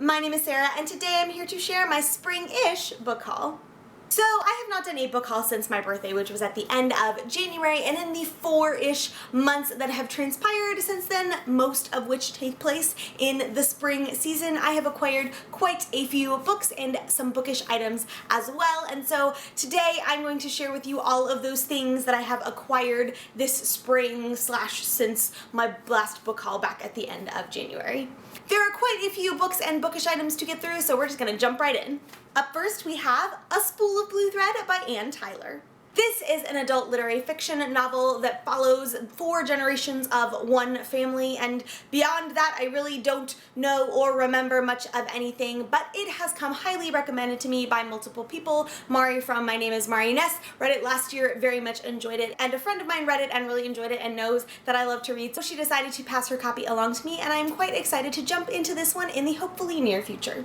my name is Sarah and today I'm here to share my spring-ish book haul. So I have not done a book haul since my birthday, which was at the end of January, and in the 4-ish months that have transpired since then, most of which take place in the spring season, I have acquired quite a few books and some bookish items as well. And so today I'm going to share with you all of those things that I have acquired this spring / since my last book haul back at the end of January. There are quite a few books and bookish items to get through, so we're just gonna jump right in. Up first, we have A Spool of Blue Thread by Anne Tyler. This is an adult literary fiction novel that follows 4 generations of one family, and beyond that I really don't know or remember much of anything, but it has come highly recommended to me by multiple people. Mari from My Name is Martinez read it last year, very much enjoyed it, and a friend of mine read it and really enjoyed it and knows that I love to read, so she decided to pass her copy along to me, and I'm quite excited to jump into this one in the hopefully near future.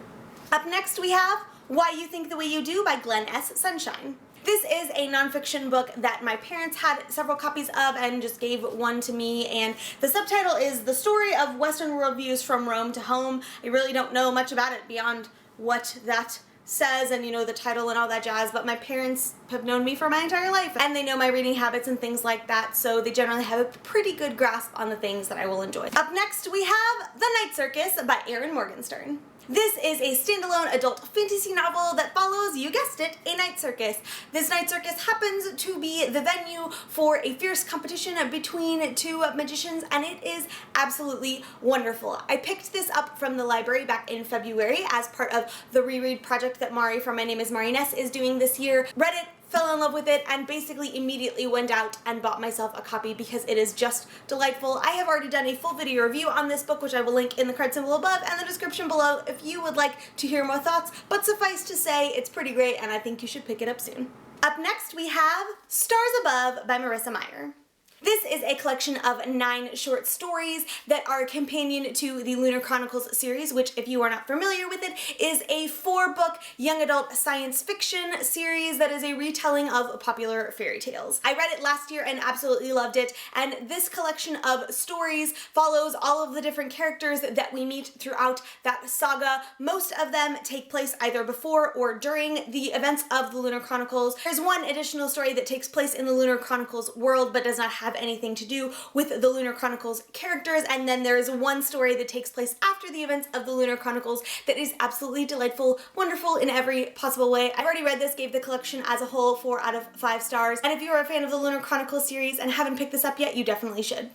Up next we have Why You Think the Way You Do by Glenn S. Sunshine. This is a nonfiction book that my parents had several copies of and just gave one to me, and the subtitle is The Story of Western Worldviews from Rome to Home. I really don't know much about it beyond what that says and, you know, the title and all that jazz, but my parents have known me for my entire life and they know my reading habits and things like that, so they generally have a pretty good grasp on the things that I will enjoy. Up next we have The Night Circus by Erin Morgenstern. This is a standalone adult fantasy novel that follows, you guessed it, a night circus. This night circus happens to be the venue for a fierce competition between 2 magicians, and it is absolutely wonderful. I picked this up from the library back in February as part of the reread project that Mari from My Name is Martinez is doing this year. Read it, fell in love with it, and basically immediately went out and bought myself a copy because it is just delightful. I have already done a full video review on this book, which I will link in the card symbol above and the description below if you would like to hear more thoughts, but suffice to say, it's pretty great and I think you should pick it up soon. Up next we have Stars Above by Marissa Meyer. This is a collection of 9 short stories that are a companion to the Lunar Chronicles series, which, if you are not familiar with it, is a 4-book young adult science fiction series that is a retelling of popular fairy tales. I read it last year and absolutely loved it, and this collection of stories follows all of the different characters that we meet throughout that saga. Most of them take place either before or during the events of the Lunar Chronicles. There's one additional story that takes place in the Lunar Chronicles world but does not have anything to do with the Lunar Chronicles characters, and then there is one story that takes place after the events of the Lunar Chronicles that is absolutely delightful, wonderful in every possible way. I've already read this, gave the collection as a whole 4 out of 5 stars, and if you are a fan of the Lunar Chronicles series and haven't picked this up yet, you definitely should.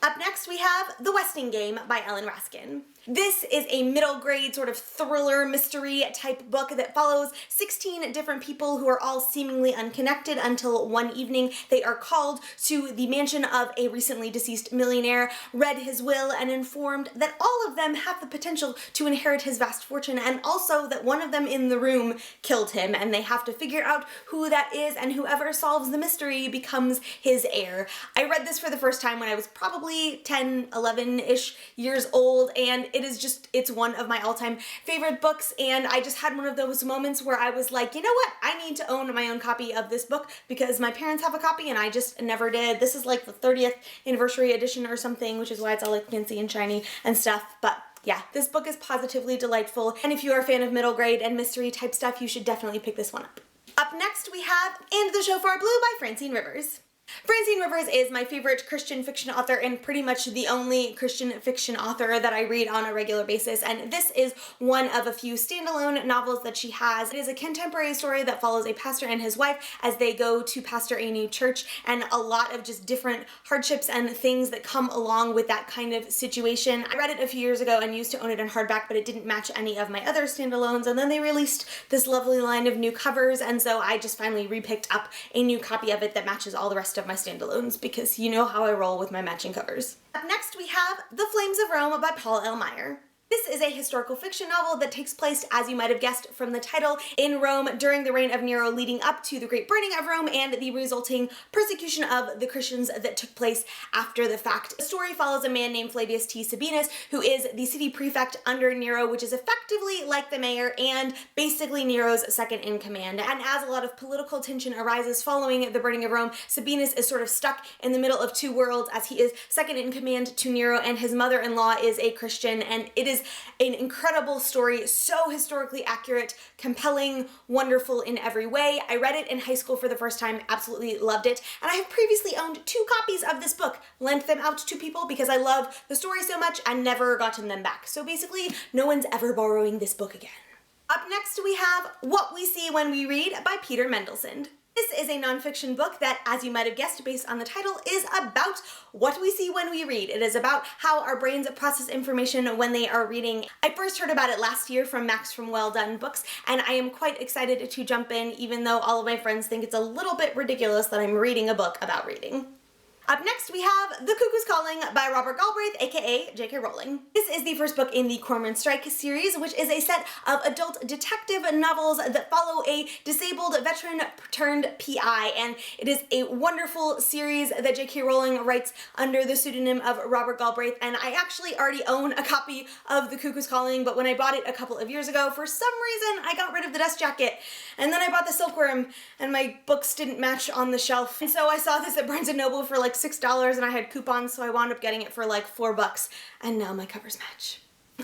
Up next we have The Westing Game by Ellen Raskin. This is a middle grade sort of thriller mystery type book that follows 16 different people who are all seemingly unconnected until one evening they are called to the mansion of a recently deceased millionaire, read his will, and informed that all of them have the potential to inherit his vast fortune, and also that one of them in the room killed him and they have to figure out who that is, and whoever solves the mystery becomes his heir. I read this for the first time when I was probably 10, 11-ish years old, and it's one of my all-time favorite books, and I just had one of those moments where I was like, you know what, I need to own my own copy of this book because my parents have a copy and I just never did. This is like the 30th anniversary edition or something, which is why it's all like fancy and shiny and stuff, but yeah, this book is positively delightful, and if you are a fan of middle grade and mystery type stuff, you should definitely pick this one up. Up next we have And the Shofar Blue by Francine Rivers. Francine Rivers is my favorite Christian fiction author and pretty much the only Christian fiction author that I read on a regular basis, and this is one of a few standalone novels that she has. It is a contemporary story that follows a pastor and his wife as they go to pastor a new church, and a lot of just different hardships and things that come along with that kind of situation. I read it a few years ago and used to own it in hardback, but it didn't match any of my other standalones, and then they released this lovely line of new covers, and so I just finally repicked up a new copy of it that matches all the rest of my standalones, because you know how I roll with my matching covers. Up next we have The Flames of Rome by Paul L. Meyer. This is a historical fiction novel that takes place, as you might have guessed from the title, in Rome during the reign of Nero leading up to the Great Burning of Rome and the resulting persecution of the Christians that took place after the fact. The story follows a man named Flavius T. Sabinus, who is the city prefect under Nero, which is effectively like the mayor and basically Nero's second in command. And as a lot of political tension arises following the burning of Rome, Sabinus is sort of stuck in the middle of 2 worlds, as he is second in command to Nero and his mother-in-law is a Christian, and it is is an incredible story, so historically accurate, compelling, wonderful in every way. I read it in high school for the first time, absolutely loved it, and I have previously owned 2 copies of this book, lent them out to people because I love the story so much and never gotten them back. So basically, no one's ever borrowing this book again. Up next we have What We See When We Read by Peter Mendelssohn. This is a nonfiction book that, as you might have guessed based on the title, is about what we see when we read. It is about how our brains process information when they are reading. I first heard about it last year from Max from Well Done Books, and I am quite excited to jump in, even though all of my friends think it's a little bit ridiculous that I'm reading a book about reading. Up next we have The Cuckoo's Calling by Robert Galbraith, aka J.K. Rowling. This is the first book in the Cormoran Strike series, which is a set of adult detective novels that follow a disabled veteran turned PI, and it is a wonderful series that J.K. Rowling writes under the pseudonym of Robert Galbraith, and I actually already own a copy of The Cuckoo's Calling, but when I bought it a couple of years ago, for some reason I got rid of the dust jacket, and then I bought the Silkworm, and my books didn't match on the shelf, and so I saw this at Barnes & Noble for like $6 and I had coupons, so I wound up getting it for like $4, and now my covers match.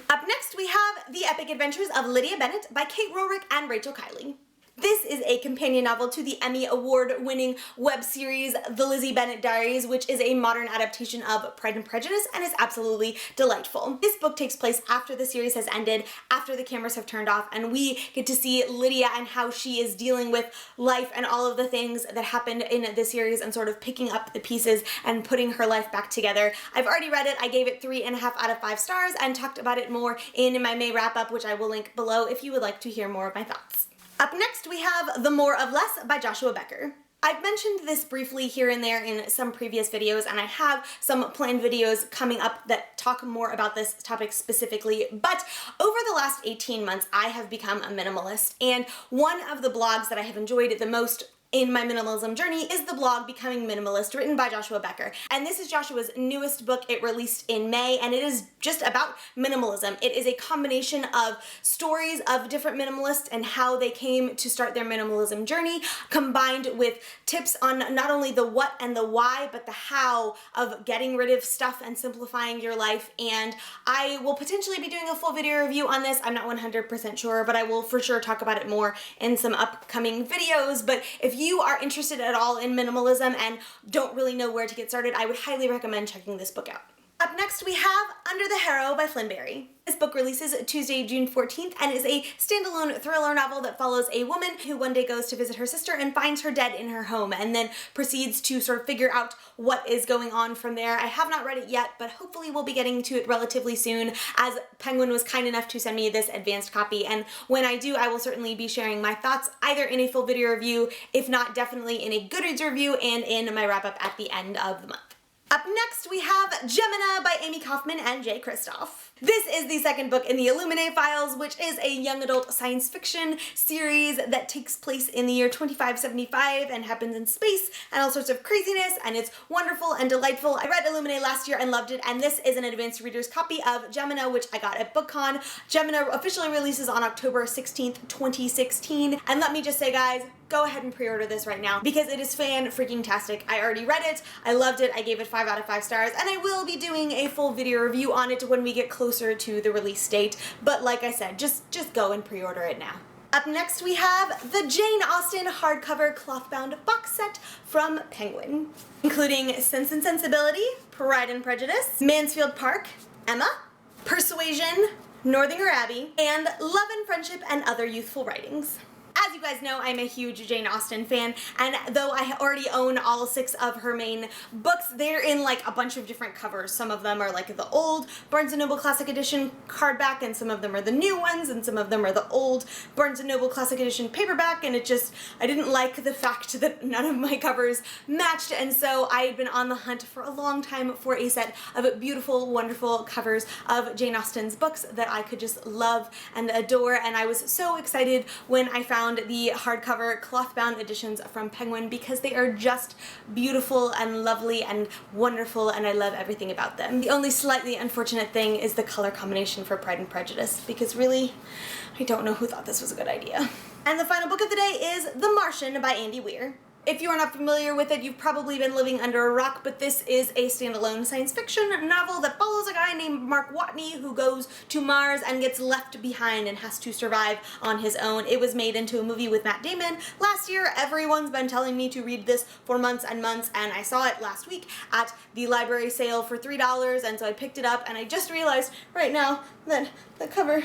Up next we have The Epic Adventures of Lydia Bennet by Kate Rorick and Rachel Kiley. This is a companion novel to the Emmy Award-winning web series The Lizzie Bennet Diaries, which is a modern adaptation of Pride and Prejudice and is absolutely delightful. This book takes place after the series has ended, after the cameras have turned off, and we get to see Lydia and how she is dealing with life and all of the things that happened in the series and sort of picking up the pieces and putting her life back together. I've already read it. I gave it 3.5 out of 5 stars and talked about it more in my May wrap-up, which I will link below if you would like to hear more of my thoughts. Up next we have The More of Less by Joshua Becker. I've mentioned this briefly here and there in some previous videos, and I have some planned videos coming up that talk more about this topic specifically, but over the last 18 months I have become a minimalist, and one of the blogs that I have enjoyed the most in my minimalism journey is the blog Becoming Minimalist, written by Joshua Becker. And this is Joshua's newest book. It released in May, and it is just about minimalism. It is a combination of stories of different minimalists and how they came to start their minimalism journey, combined with tips on not only the what and the why, but the how of getting rid of stuff and simplifying your life. And I will potentially be doing a full video review on this. I'm not 100% sure, but I will for sure talk about it more in some upcoming videos. But if you are interested at all in minimalism and don't really know where to get started, I would highly recommend checking this book out. Up next we have Under the Harrow by Flynn Barry. This book releases Tuesday, June 14th and is a standalone thriller novel that follows a woman who one day goes to visit her sister and finds her dead in her home, and then proceeds to sort of figure out what is going on from there. I have not read it yet, but hopefully we'll be getting to it relatively soon, as Penguin was kind enough to send me this advanced copy, and when I do, I will certainly be sharing my thoughts either in a full video review, if not definitely in a Goodreads review, and in my wrap-up at the end of the month. Up next we have Gemena by Amy Kaufman and Jay Kristoff. This is the second book in the Illuminae Files, which is a young adult science fiction series that takes place in the year 2575 and happens in space and all sorts of craziness, and it's wonderful and delightful. I read Illuminae last year and loved it, and this is an advanced reader's copy of Gemena, which I got at BookCon. Gemena officially releases on October 16th, 2016, and let me just say, guys, go ahead and pre-order this right now because it is fan-freaking-tastic. I already read it, I loved it, I gave it 5 out of 5 stars, and I will be doing a full video review on it when we get closer to the release date, but like I said, just go and pre-order it now. Up next we have the Jane Austen hardcover cloth-bound box set from Penguin, including Sense and Sensibility, Pride and Prejudice, Mansfield Park, Emma, Persuasion, Northanger Abbey, and Love and Friendship and Other Youthful Writings. As you guys know, I'm a huge Jane Austen fan, and though I already own all 6 of her main books, they're in like a bunch of different covers. Some of them are like the old Barnes & Noble Classic Edition hardback, and some of them are the new ones, and some of them are the old Barnes & Noble Classic Edition paperback, and I didn't like the fact that none of my covers matched, and so I had been on the hunt for a long time for a set of beautiful, wonderful covers of Jane Austen's books that I could just love and adore, and I was so excited when I found the hardcover cloth-bound editions from Penguin because they are just beautiful and lovely and wonderful, and I love everything about them. The only slightly unfortunate thing is the color combination for Pride and Prejudice, because really, I don't know who thought this was a good idea. And the final book of the day is The Martian by Andy Weir. If you are not familiar with it, you've probably been living under a rock, but this is a standalone science fiction novel that follows a guy named Mark Watney who goes to Mars and gets left behind and has to survive on his own. It was made into a movie with Matt Damon last year. Everyone's been telling me to read this for months and months, and I saw it last week at the library sale for $3, and so I picked it up, and I just realized right now that the cover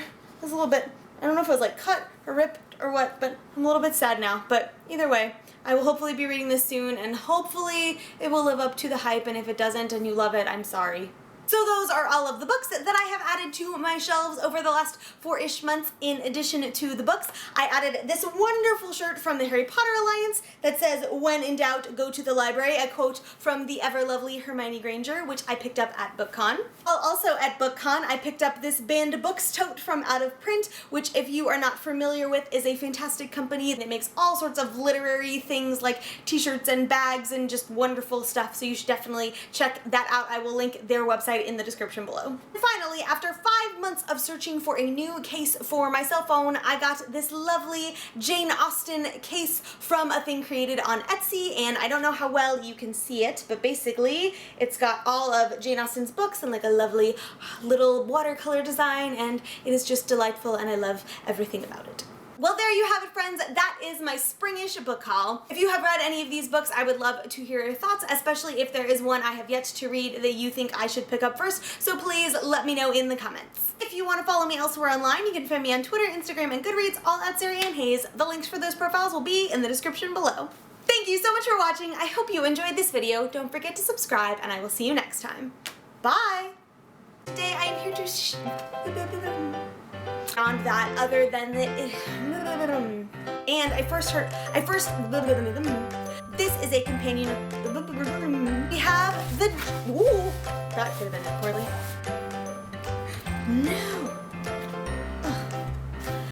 is a little bit, I don't know if it was like cut or ripped or what, but I'm a little bit sad now. But either way, I will hopefully be reading this soon, and hopefully it will live up to the hype, and if it doesn't and you love it, I'm sorry. So those are all of the books that I have added to my shelves over the last 4-ish months. In addition to the books, I added this wonderful shirt from the Harry Potter Alliance that says, "When in doubt, go to the library," a quote from the ever lovely Hermione Granger, which I picked up at BookCon. Also at BookCon, I picked up this Banned Books tote from Out of Print, which, if you are not familiar with, is a fantastic company that makes all sorts of literary things like t-shirts and bags and just wonderful stuff, so you should definitely check that out. I will link their website in the description below. And finally, after 5 months of searching for a new case for my cell phone, I got this lovely Jane Austen case from a thing created on Etsy, and I don't know how well you can see it, but basically it's got all of Jane Austen's books and like a lovely little watercolor design, and it is just delightful, and I love everything about it. Well, there you have it, friends. That is my spring-ish book haul. If you have read any of these books, I would love to hear your thoughts, especially if there is one I have yet to read that you think I should pick up first, so please let me know in the comments. If you want to follow me elsewhere online, you can find me on Twitter, Instagram, and Goodreads, all at Sarah Ann Hayes. The links for those profiles will be in the description below. Thank you so much for watching. I hope you enjoyed this video. Don't forget to subscribe, and I will see you next time. Bye! Today I am here to on that other than the and I first this is a companion. We have the that could have been it poorly. No.